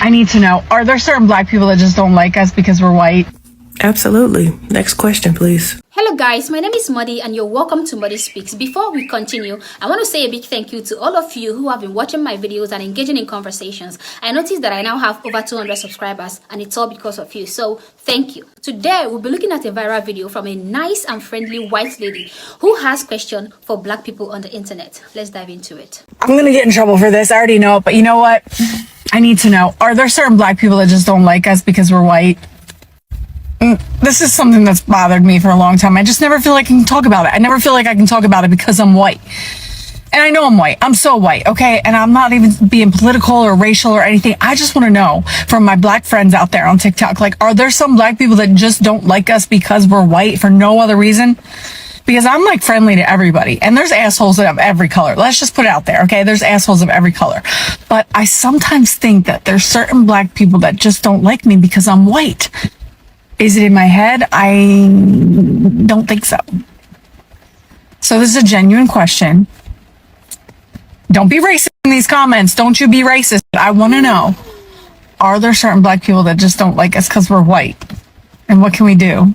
I need to know, are there certain black people that just don't like us because we're white? Absolutely. Next question, please. Hello guys, my name is Muddy and you're welcome to Muddy Speaks. Before we continue, I want to say a big thank you to all of you who have been watching my videos and engaging in conversations. I noticed that I now have over 200 subscribers and it's all because of you, so thank you. Today we'll be looking at a viral video from a nice and friendly white lady who has questions for black people on the internet. Let's dive into it. I'm gonna get in trouble for this, I already know it, but you know what? I need to know, are there certain black people that just don't like us because we're white? This is something that's bothered me for a long time. I just never feel like I can talk about it. I never feel like I can talk about it because I'm white. And I know I'm white. I'm so white, okay? And I'm not even being political or racial or anything. I just want to know from my black friends out there on TikTok, like, are there some black people that just don't like us because we're white for no other reason? Because I'm like friendly to everybody. And there's assholes of every color. Let's just put it out there, okay? There's assholes of every color. But I sometimes think that there's certain black people that just don't like me because I'm white. Is it in my head? I don't think so. So this is a genuine question. Don't be racist in these comments. Don't you be racist. I want to know, are there certain black people that just don't like us because we're white? And what can we do?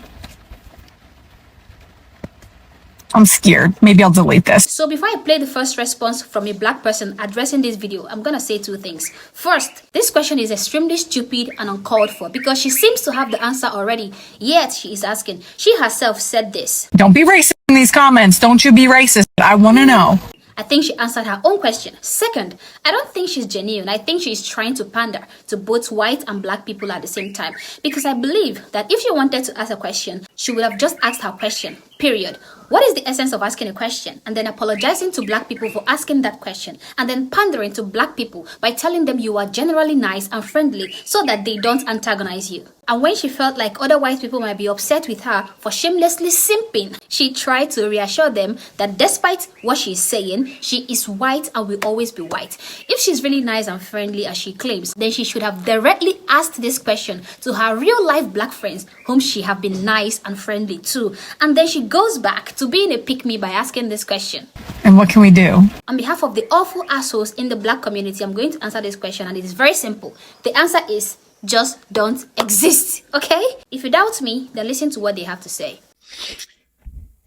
I'm scared. Maybe I'll delete this. So before I play the first response from a black person addressing this video, I'm gonna say two things. First, this question is extremely stupid and uncalled for because she seems to have the answer already, yet she is asking. She herself said this. Don't be racist in these comments. Don't you be racist. I want to know. I think she answered her own question. Second, I don't think she's genuine. I think she's trying to pander to both white and black people at the same time. Because I believe that if she wanted to ask a question, she would have just asked her question, period. What is the essence of asking a question and then apologizing to black people for asking that question and then pandering to black people by telling them you are generally nice and friendly so that they don't antagonize you? And when she felt like other white people might be upset with her for shamelessly simping, she tried to reassure them that despite what she's saying, she is white and will always be white. If she's really nice and friendly as she claims, then she should have directly asked this question to her real life black friends whom she have been nice and friendly to. And then she goes back to being a pick-me by asking this question. And what can we do? On behalf of the awful assholes in the black community, I'm going to answer this question and it is very simple. The answer is just don't exist, okay? If you doubt me, then listen to what they have to say.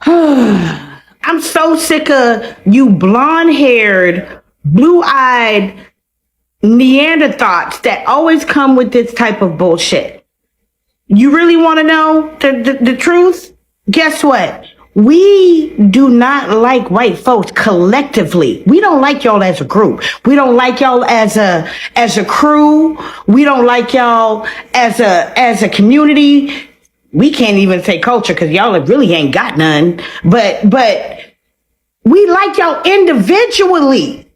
I'm so sick of you blonde-haired, blue-eyed Neanderthals that always come with this type of bullshit. You really want to know the truth? Guess what? We do not like white folks collectively. We don't like y'all as a group. We don't like y'all as a crew. We don't like y'all as a community. We can't even say culture because y'all really ain't got none. But we like y'all individually.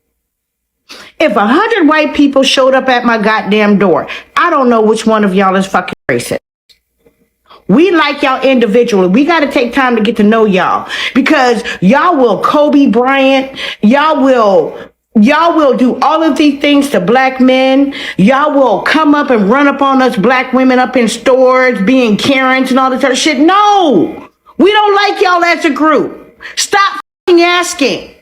If 100 white people showed up at my goddamn door, I don't know which one of y'all is fucking racist. We like y'all individually. We got to take time to get to know y'all because y'all will Kobe Bryant. Y'all will do all of these things to black men. Y'all will come up and run up on us black women up in stores being Karens and all this other shit. No, we don't like y'all as a group. Stop asking.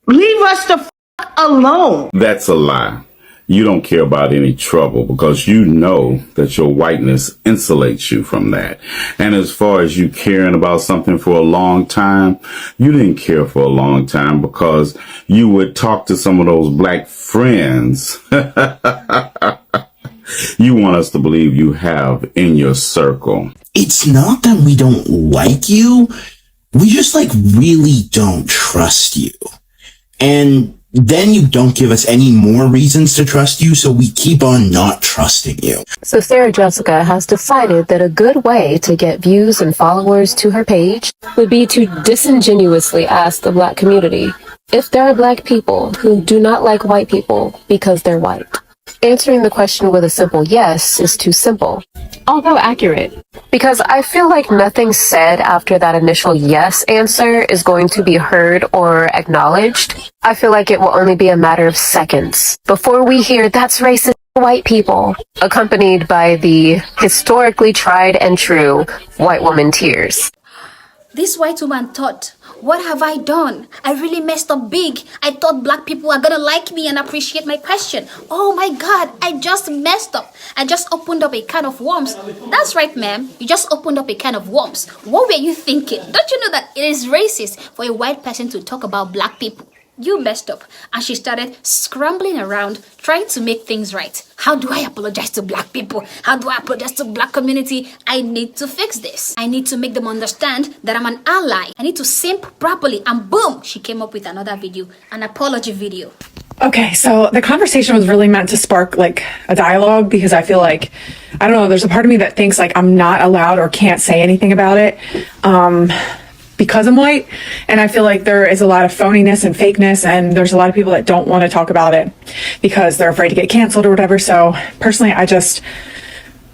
Leave us the fuck alone. That's a lie. You don't care about any trouble because you know that your whiteness insulates you from that. And as far as you caring about something for a long time, you didn't care for a long time because you would talk to some of those black friends you want us to believe you have in your circle. It's not that we don't like you. We just really don't trust you. And then you don't give us any more reasons to trust you, so we keep on not trusting you. So Sarah Jessica has decided that a good way to get views and followers to her page would be to disingenuously ask the black community if there are black people who do not like white people because they're white. Answering the question with a simple yes is too simple, although accurate, because I feel like nothing said after that initial yes answer is going to be heard or acknowledged. I feel like it will only be a matter of seconds before we hear "that's racist white people," accompanied by the historically tried and true white woman tears. This white woman thought What have I done? I really messed up big. I thought black people are gonna like me and appreciate my question. Oh my God, I just messed up. I just opened up a can of worms. That's right, ma'am. You just opened up a can of worms. What were you thinking? Don't you know that it is racist for a white person to talk about black people? You messed up. And she started scrambling around, trying to make things right. How do I apologize to black people? How do I apologize to black community? I need to fix this. I need to make them understand that I'm an ally. I need to simp properly. And boom, she came up with another video, an apology video. Okay, so the conversation was really meant to spark like a dialogue because I feel like, I don't know, there's a part of me that thinks like I'm not allowed or can't say anything about it. Because I'm white, and I feel like there is a lot of phoniness and fakeness, and there's a lot of people that don't want to talk about it because they're afraid to get canceled or whatever. So personally, I just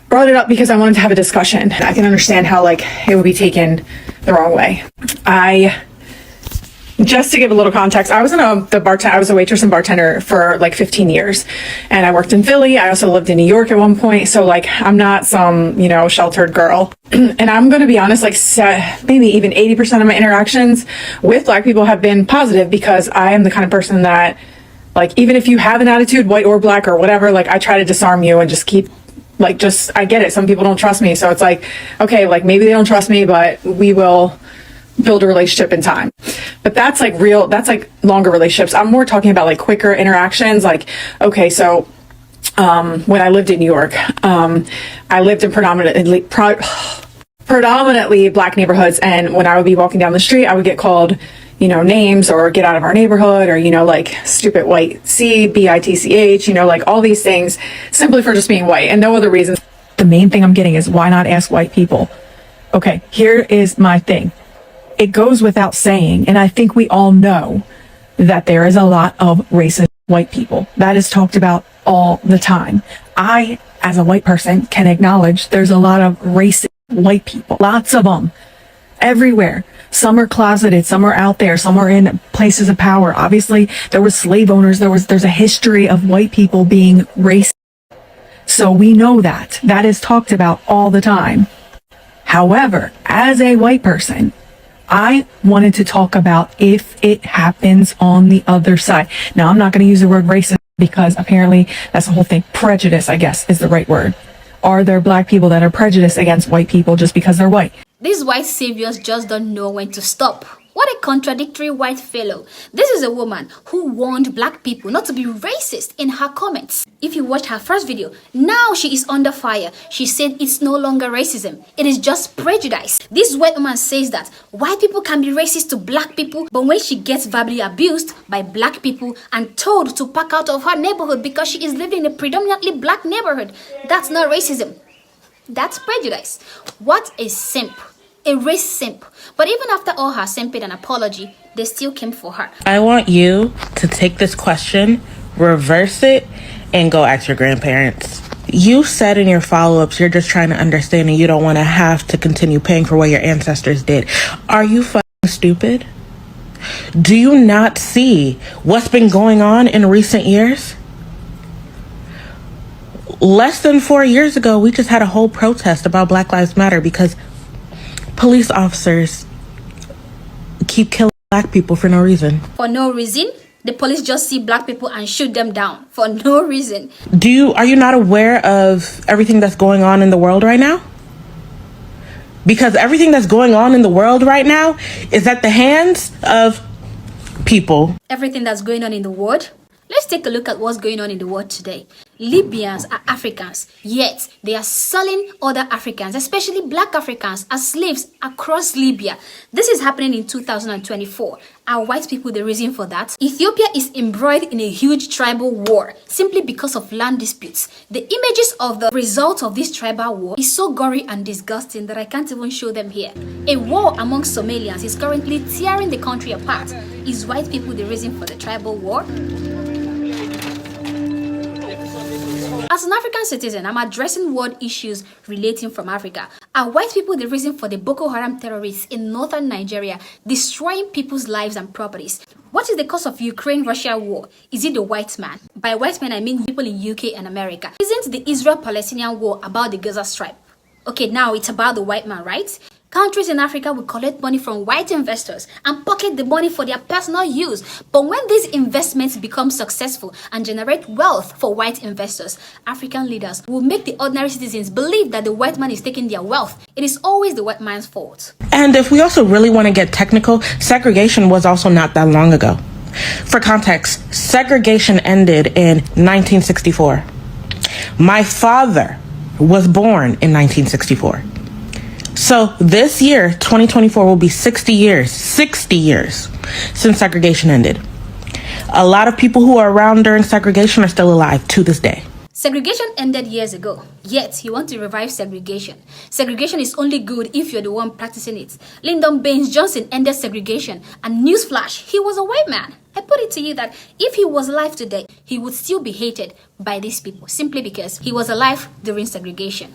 brought it up because I wanted to have a discussion. I can understand how like it would be taken the wrong way. Just to give a little context, I was I was a waitress and bartender for like 15 years, and I worked in Philly. I also lived in New York at one point. So like, I'm not some, sheltered girl. And I'm going to be honest, like maybe even 80% of my interactions with black people have been positive because I am the kind of person that like, even if you have an attitude, white or black or whatever, like I try to disarm you and just keep like, I get it. Some people don't trust me. So it's like, okay, like maybe they don't trust me, but we will build a relationship in time. But that's like longer relationships. I'm more talking about like quicker interactions. Like, okay, so when I lived in New York, I lived in predominantly black neighborhoods, and when I would be walking down the street, I would get called names or get out of our neighborhood, or like stupid white C, bitch, like all these things simply for just being white and no other reason. The main thing I'm getting is, why not ask white people? Okay, here is my thing. It goes without saying, and I think we all know that there is a lot of racist white people. That is talked about all the time. I, as a white person, can acknowledge there's a lot of racist white people. Lots of them. Everywhere. Some are closeted, some are out there, some are in places of power. Obviously, there were slave owners. There's a history of white people being racist. So we know that. That is talked about all the time. However, as a white person, I wanted to talk about if it happens on the other side. Now, I'm not going to use the word racist because apparently that's the whole thing. Prejudice, I guess, is the right word. Are there black people that are prejudiced against white people just because they're white? These white saviors just don't know when to stop. What a contradictory white fellow. This is a woman who warned black people not to be racist in her comments. If you watched her first video, now she is under fire. She said it's no longer racism. It is just prejudice. This white woman says that white people can be racist to black people, but when she gets verbally abused by black people and told to pack out of her neighborhood because she is living in a predominantly black neighborhood, that's not racism. That's prejudice. What a simp. A race simp. But even after all her simping and apology, they still came for her. I want you to take this question, reverse it, and go ask your grandparents. You said in your follow-ups you're just trying to understand and you don't want to have to continue paying for what your ancestors did. Are you fucking stupid? Do you not see what's been going on in recent years? Less than 4 years ago, we just had a whole protest about Black Lives Matter because police officers keep killing black people for no reason. For no reason? The police just see black people and shoot them down for no reason. Are you not aware of everything that's going on in the world right now? Because everything that's going on in the world right now is at the hands of people. Everything that's going on in the world? Let's take a look at what's going on in the world today. Libyans are Africans, yet they are selling other Africans, especially black Africans, as slaves across Libya. This is happening in 2024. Are white people the reason for that? Ethiopia is embroiled in a huge tribal war simply because of land disputes. The images of the result of this tribal war is so gory and disgusting that I can't even show them here. A war among Somalians is currently tearing the country apart. Is white people the reason for the tribal war? As an African citizen, I'm addressing world issues relating from Africa. Are white people the reason for the Boko Haram terrorists in northern Nigeria destroying people's lives and properties? What is the cause of Ukraine-Russia war? Is it the white man? By white men, I mean people in UK and America. Isn't the Israel-Palestinian war about the Gaza Strip? Okay, now it's about the white man, right? Countries in Africa will collect money from white investors and pocket the money for their personal use. But when these investments become successful and generate wealth for white investors, African leaders will make the ordinary citizens believe that the white man is taking their wealth. It is always the white man's fault. And if we also really want to get technical, segregation was also not that long ago. For context, segregation ended in 1964. My father was born in 1964. So this year, 2024, will be 60 years since segregation ended. A lot of people who are around during segregation are still alive to this day. Segregation ended years ago, yet you want to revive segregation. Segregation is only good if you're the one practicing it. Lyndon Baines Johnson ended segregation, and newsflash, he was a white man. I put it to you that if he was alive today, he would still be hated by these people simply because he was alive during segregation.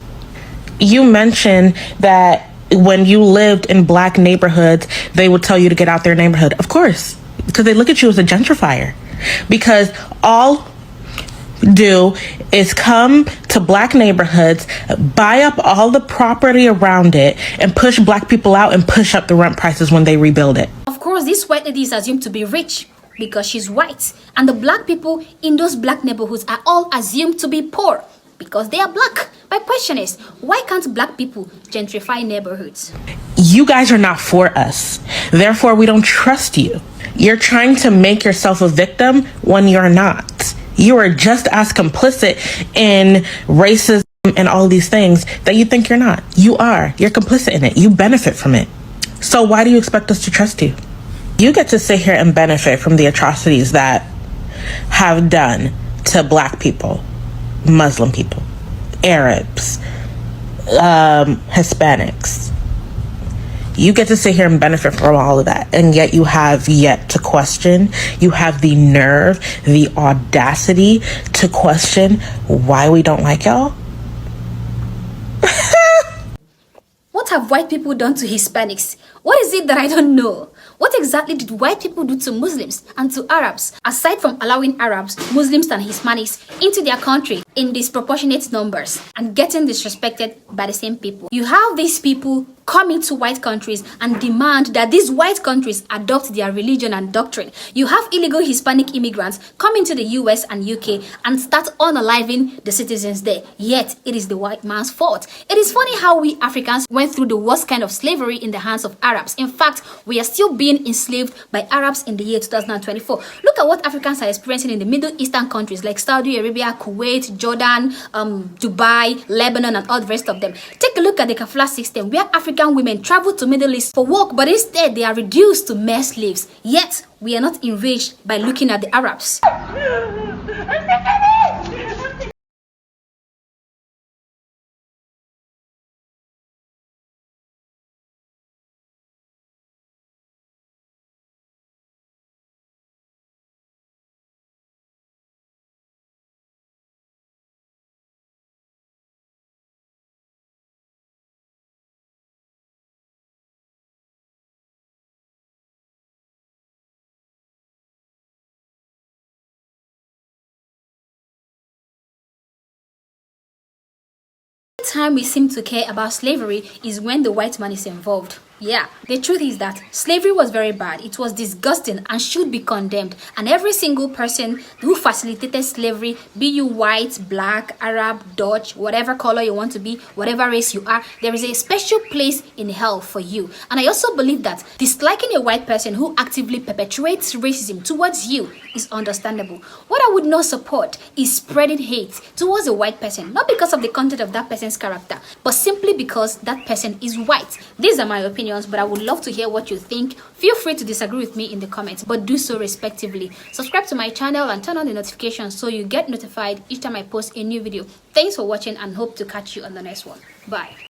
You mentioned that when you lived in black neighborhoods, they would tell you to get out their neighborhood. Of course, because they look at you as a gentrifier. Because all do is come to black neighborhoods, buy up all the property around it, and push black people out and push up the rent prices when they rebuild it. Of course, this white lady is assumed to be rich because she's white, and the black people in those black neighborhoods are all assumed to be poor because they are black. My question is, why can't black people gentrify neighborhoods? You guys are not for us. Therefore, we don't trust you. You're trying to make yourself a victim when you're not. You are just as complicit in racism and all these things that you think you're not. You are. You're complicit in it. You benefit from it. So why do you expect us to trust you? You get to sit here and benefit from the atrocities that have done to black people, Muslim people, Arabs, Hispanics. You get to sit here and benefit from all of that, and yet you have yet to question. You have the nerve, the audacity to question why we don't like y'all. What have white people done to Hispanics? What is it that I don't know? What exactly did white people do to Muslims and to Arabs, aside from allowing Arabs, Muslims, and Hispanics into their country in disproportionate numbers and getting disrespected by the same people? You have these people come into white countries and demand that these white countries adopt their religion and doctrine. You have illegal Hispanic immigrants come into the US and UK and start unaliving the citizens there. Yet, it is the white man's fault. It is funny how we Africans went through the worst kind of slavery in the hands of Arabs. In fact, we are still being enslaved by Arabs in the year 2024. Look at what Africans are experiencing in the Middle Eastern countries like Saudi Arabia, Kuwait, Jordan, Dubai, Lebanon, and all the rest of them. Take a look at the kafala system where African women travel to Middle East for work, but instead they are reduced to mere slaves. Yet, we are not enraged by looking at the Arabs. Time we seem to care about slavery is when the white man is involved. Yeah, the truth is that slavery was very bad. It was disgusting and should be condemned. And every single person who facilitated slavery, be you white, black, Arab, Dutch, whatever color you want to be, whatever race you are, there is a special place in hell for you. And I also believe that disliking a white person who actively perpetuates racism towards you is understandable. What I would not support is spreading hate towards a white person, not because of the content of that person's character, but simply because that person is white. These are my opinions, but I would love to hear what you think. Feel free to disagree with me in the comments, but do so respectively. Subscribe to my channel and turn on the notifications so you get notified each time I post a new video. Thanks for watching and hope to catch you on the next one. Bye.